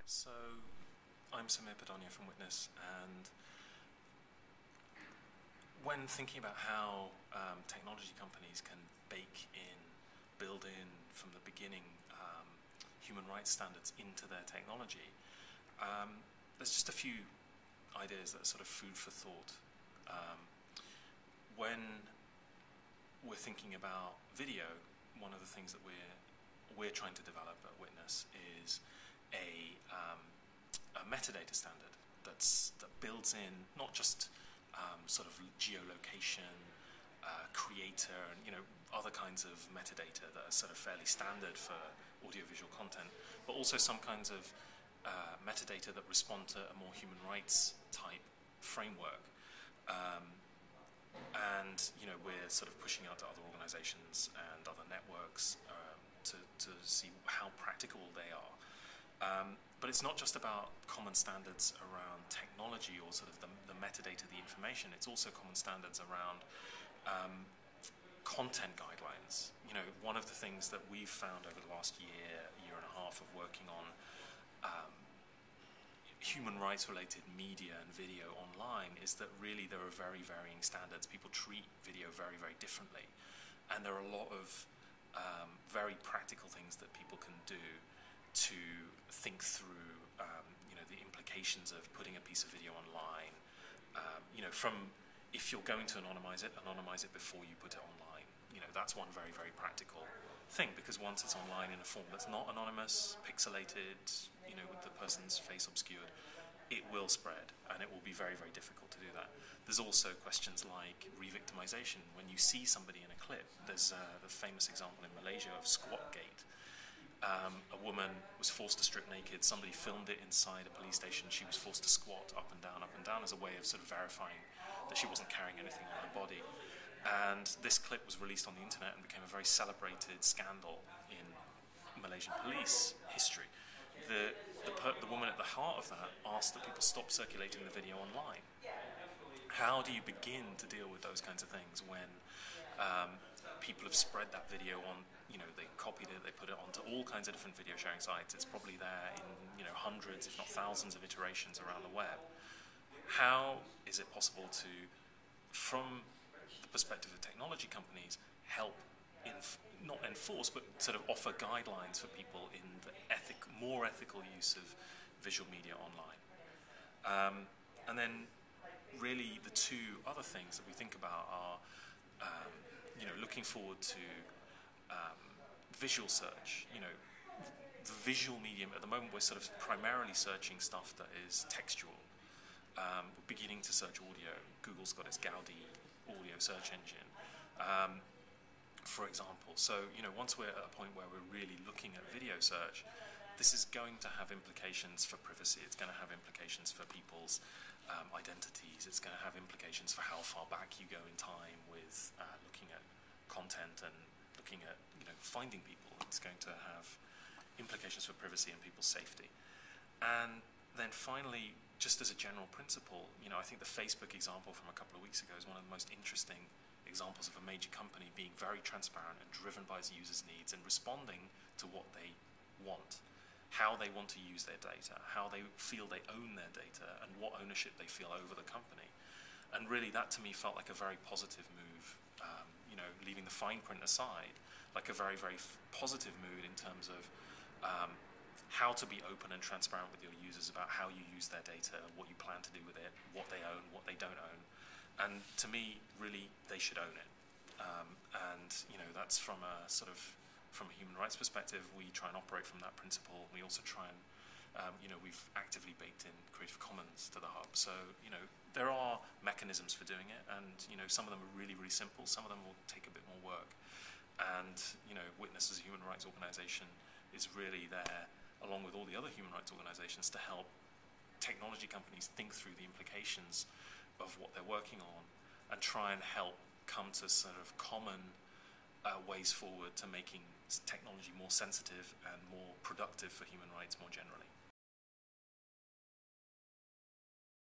So, I'm Padania from Witness, and when thinking about how technology companies can build in from the beginning human rights standards into their technology, there's just a few ideas that are sort of food for thought. When we're thinking about video, one of the things that we're trying to develop at Witness is a metadata standard that builds in not just sort of geolocation, creator, and other kinds of metadata that are sort of fairly standard for audiovisual content, but also some kinds of metadata that respond to a more human rights type framework. And we're sort of pushing out to other organizations and other networks to see how practical they are. But it's not just about common standards around technology or sort of the metadata, the information. It's also common standards around content guidelines. One of the things that we've found over the last year and a half of working on human rights related media and video online is that really there are very varying standards. People treat video very, very differently. And there are a lot of very practical things that people can do to think through the implications of putting a piece of video online. From if you're going to anonymize it before you put it online. That's one very, very practical thing, because once it's online in a form that's not anonymous, pixelated, with the person's face obscured, it will spread, and it will be very, very difficult to do that. There's also questions like re-victimization. When you see somebody in a clip, there's the famous example in Malaysia of Squatgate. A woman was forced to strip naked. Somebody filmed it inside a police station. She was forced to squat up and down as a way of sort of verifying that she wasn't carrying anything on her body. And this clip was released on the internet and became a very celebrated scandal in Malaysian police history. The woman at the heart of that asked that people stop circulating the video online. How do you begin to deal with those kinds of things when people have spread that video on, they copied it, they put it onto all kinds of different video sharing sites. It's probably there in hundreds, if not thousands of iterations around the web. How is it possible to, from the perspective of technology companies, help not enforce, but sort of offer guidelines for people in the more ethical use of visual media online? And then really the two other things that we think about are looking forward to visual search. The visual medium, at the moment we're sort of primarily searching stuff that is textual. We're beginning to search audio. Google's got its Gaudi audio search engine, for example. So once we're at a point where we're really looking at video search, this is going to have implications for privacy. It's going to have implications for people's identities. It's going to have implications for how far back you go in time with looking at content and looking at finding people. It's going to have implications for privacy and people's safety. And then finally, just as a general principle, I think the Facebook example from a couple of weeks ago is one of the most interesting examples of a major company being very transparent and driven by its users' needs and responding to what they want, how they want to use their data, how they feel they own their data, and what ownership they feel over the company. And really, that to me felt like a very positive move, leaving the fine print aside, like a very, very positive mood in terms of how to be open and transparent with your users about how you use their data, what you plan to do with it, what they own, what they don't own. And to me, really, they should own it. And that's from a human rights perspective, we try and operate from that principle. We also try and, we've actively baked in Creative Commons to the hub. So, there are mechanisms for doing it, and, some of them are really, really simple. Some of them will take a bit more work. And, Witness as a human rights organization is really there, along with all the other human rights organizations, to help technology companies think through the implications of what they're working on and try and help come to sort of common ways forward to making technology more sensitive and more productive for human rights more generally.